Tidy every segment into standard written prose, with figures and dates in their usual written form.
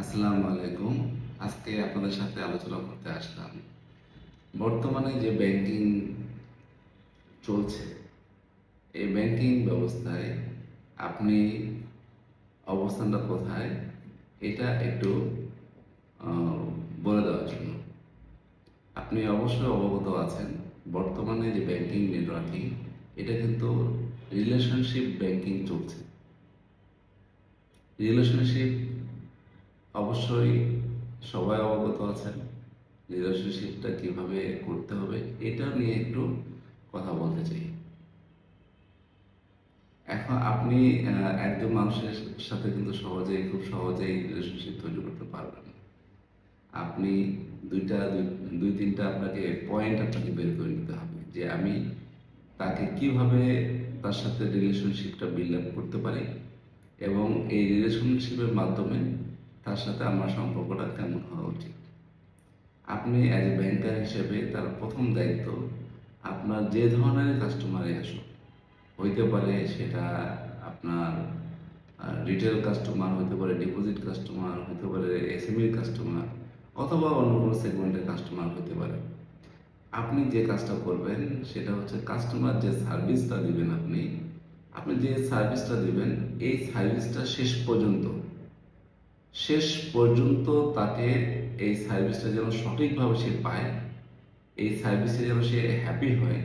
আসসালামু আলাইকুম। আজকে আপনাদের সাথে আলোচনা করতে আসলাম। বর্তমানে যে ব্যাংকিং চলছে, এই ব্যাংকিং ব্যবস্থায় আপনি অবস্থানটা কোথায়, এটা একটু আহ, বলে দেওয়ার জন্য। আপনি অবশ্যই অবগত আছেন, বর্তমানে যে ব্যাংকিং নেটওয়ার্কিং, এটা কিন্তু রিলেশনশিপ ব্যাংকিং চলছে। রিলেশনশিপ অবশ্যই সবাই অবগত আছেন। রিলেশনশিপটা কিভাবে করতে হবে এটা নিয়ে একটু কথা বলতে চাই। এখন আপনি একজন মানুষের সাথে কিন্তু খুব সহজেই রিলেশনশিপ তৈরি করতে পারবেন না। আপনি দুই তিনটা আপনাকে পয়েন্ট আপনাকে বের করে নিতে হবে যে আমি তাকে কিভাবে তার সাথে রিলেশনশিপটা বিল্ড আপ করতে পারি, এবং এই রিলেশনশিপের মাধ্যমে তার সাথে আমার সম্পর্কটা কেমন হওয়া উচিত। আপনি অ্যাজ এ ব্যাংকার হিসেবে তার প্রথম দায়িত্ব, আপনার যে ধরনের কাস্টমারই আসুক, হইতে পারে সেটা আপনার রিটেল কাস্টমার, হতে পারে ডিপোজিট কাস্টমার, হতে পারে এসএমই কাস্টমার, অথবা অন্য কোনো সেগমেন্টের কাস্টমার হতে পারে। আপনি যে কাজটা করবেন সেটা হচ্ছে কাস্টমার যে সার্ভিসটা দিবেন, আপনি আপনি যে সার্ভিসটা দিবেন, এই সার্ভিসটা শেষ পর্যন্ত তাকে এই সার্ভিসটা যেন সঠিকভাবে সে পায়, এই সার্ভিসে যেন সে হ্যাপি হয়,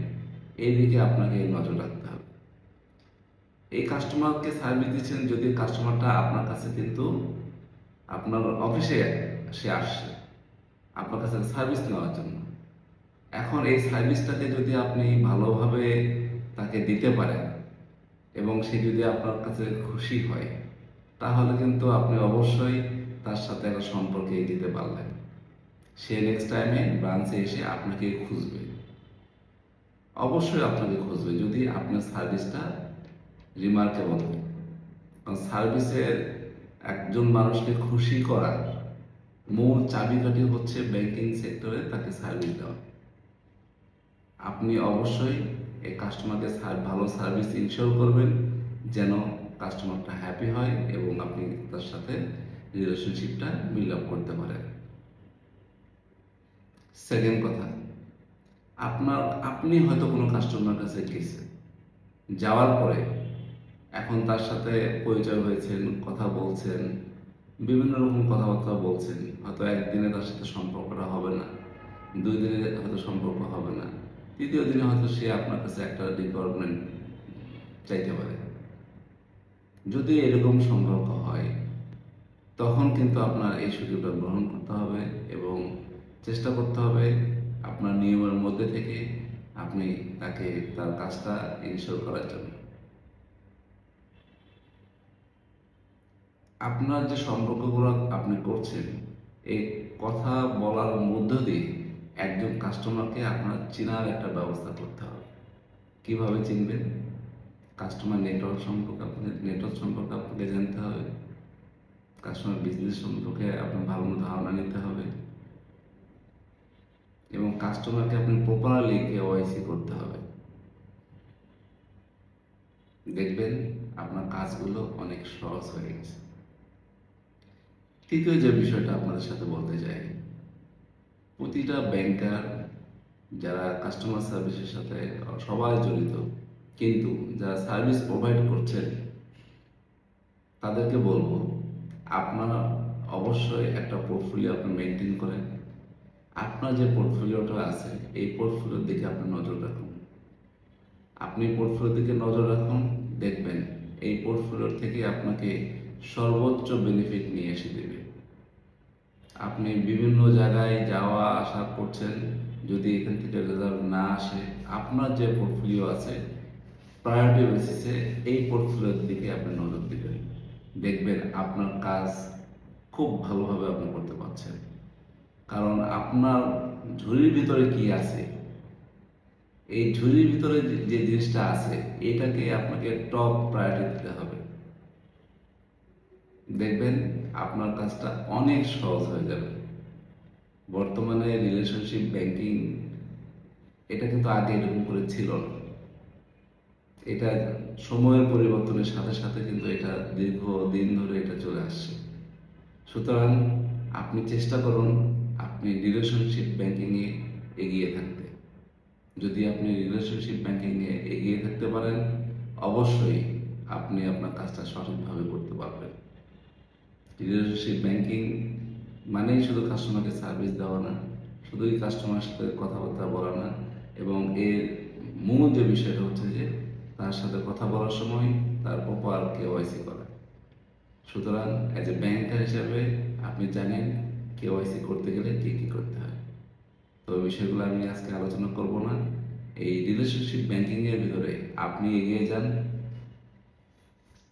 এই দিকে আপনাকে নজর রাখতে হবে। এই কাস্টমারকে সার্ভিস দিচ্ছেন, যদি কাস্টমারটা আপনার কাছে কিন্তু আপনার অফিসে সে আসছে আপনার কাছে সার্ভিস নেওয়ার জন্য। এখন এই সার্ভিসটাকে যদি আপনি ভালোভাবে তাকে দিতে পারেন এবং সে যদি আপনার কাছে খুশি হয়, তাহলে কিন্তু আপনি অবশ্যই তার সাথে একটা সম্পর্কে দিতে পারলেন। সে নেক্সট টাইমে ব্রাঞ্চে এসে আপনাকে খুঁজবে, অবশ্যই আপনাকে খুঁজবে যদি আপনার সার্ভিসটা রিমার্কেবল হয়। কারণ সার্ভিসের, একজন মানুষকে খুশি করার মূল চাবিকাঠি হচ্ছে ব্যাংকিং সেক্টরে তাকে সার্ভিস দেওয়া। আপনি অবশ্যই এই কাস্টমারকে ভালো সার্ভিস ইনশিওর করবেন যেন কাস্টমারটা হ্যাপি হয় এবং আপনি তার সাথে রিলেশনশিপটা বিল্ড আপ করতে পারেন। সেকেন্ড কথা, আপনি হয়তো কোনো কাস্টমার কাছে গেছেন, যাওয়ার পরে এখন তার সাথে পরিচয় হয়েছেন, কথা বলছেন, বিভিন্ন রকম কথাবার্তা বলছেন, হয়তো একদিনে তার সাথে সম্পর্কটা হবে না, 2 দিনে হয়তো সম্পর্ক হবে না, তৃতীয় দিনে হয়তো সে আপনার কাছে একটা রিকোয়ারমেন্ট চাইতে পারে। যদি এরকম সম্পর্ক হয়, তখন কিন্তু আপনার এই সুযোগটা গ্রহণ করতে হবে এবং চেষ্টা করতে হবে আপনার নিয়মের মধ্যে থেকে আপনি তাকে তার কাজটা ইনশিওর করার জন্য। আপনার যে সম্পর্কগুলো আপনি করছেন, এই কথা বলার মধ্য দিয়ে একজন কাস্টমারকে আপনার চেনার একটা ব্যবস্থা করতে হবে। কিভাবে চিনবেন? কাস্টমার নেটওয়ার্ক সম্পর্কে আপনাকে জানতে হবে। কাস্টমার বিজনেস সম্পর্কে আপনার ভালো ধারণা নিতে হবে এবং কাস্টমারকে আপনি প্রপারলি কেওয়াইসি করতে হবে। দেখবেন আপনার কাজগুলো অনেক সহজ হয়ে গেছে। তৃতীয় যে বিষয়টা আপনাদের সাথে বলতে চাই, প্রতিটা ব্যাংকার যারা কাস্টমার সার্ভিসের সাথে সবাই জড়িত, কিন্তু যারা সার্ভিস প্রোভাইড করছেন তাদেরকে বলবো, আপনারা অবশ্যই একটা পোর্টফোলিও আপনি মেনটেন করেন। আপনার যে পোর্টফোলিওটা আছে, এই পোর্টফোলিওর দিকে আপনি নজর রাখুন। আপনি পোর্টফোলিওর দিকে নজর রাখুন, দেখবেন এই পোর্টফোলিওর থেকে আপনাকে সর্বোচ্চ বেনিফিট নিয়ে এসে দেবে। আপনি বিভিন্ন জায়গায় যাওয়া আসা করছেন, যদি এখান থেকে রেজাল্ট না আসে, আপনার যে পোর্টফোলিও আছে প্রায়োরিটি বেসিসে এই পোর্টফোলিওর দিকে আপনি নজর দিবেন। দেখবেন আপনার কাজ খুব ভালোভাবে আপনি করতে পারছেন। কারণ আপনার ঝুড়ির ভিতরে কি আছে, এই ঝুড়ির ভিতরে যে জিনিসটা আছে, এটাকে আপনাকে টপ প্রায়োরিটি দিতে হবে। দেখবেন আপনার কাজটা অনেক সহজ হয়ে যাবে। বর্তমানে রিলেশনশিপ ব্যাংকিং, এটা কিন্তু আগে এরকম করে ছিল না। এটা সময়ের পরিবর্তনের সাথে সাথে কিন্তু এটা দীর্ঘদিন ধরে এটা চলে আসছে। সুতরাং আপনি চেষ্টা করুন আপনি রিলেশনশিপ ব্যাংকিংয়ে এগিয়ে থাকতে। যদি আপনি রিলেশনশিপ ব্যাংকিংয়ে এগিয়ে থাকতে পারেন, অবশ্যই আপনি আপনার কাজটা সঠিকভাবে করতে পারবেন। রিলেশনশিপ ব্যাংকিং মানেই শুধু কাস্টমারকে সার্ভিস দেওয়া না, শুধুই কাস্টমারের সাথে কথাবার্তা বলা না, এবং এর মূল যে বিষয়টা হচ্ছে যে তার সাথে কথা বলার সময় তার প্রপার কেওয়াইসি করা। সুতরাং অ্যাজ এ ব্যাংকার হিসাবে আপনি জানেন কেওয়াইসি করতে গেলে কী কী করতে হয়। তো বিষয়গুলো আমি আজকে আলোচনা করব না। এই রিলেশনশিপ ব্যাংকিংয়ের ভিতরে আপনি এগিয়ে যান,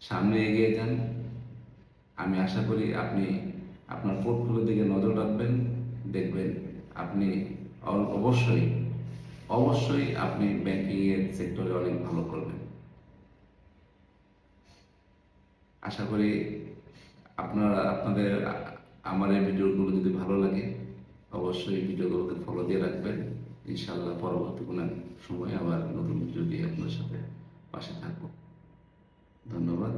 সামনে এগিয়ে যান। আমি আশা করি আপনি আপনার পোর্টফোলিওর দিকে নজর রাখবেন, দেখবেন আপনি অবশ্যই অবশ্যই আপনি ব্যাংকিংয়ের সেক্টরে অনেক ভালো করবেন। আশা করি আপনাদের আমার এই ভিডিওগুলো যদি ভালো লাগে, অবশ্যই ভিডিওগুলোকে ফলো দিয়ে রাখবেন। ইনশাআল্লাহ পরবর্তী কোনো সময় আবার নতুন ভিডিও দিয়ে আপনার সাথে পাশে থাকবো। ধন্যবাদ।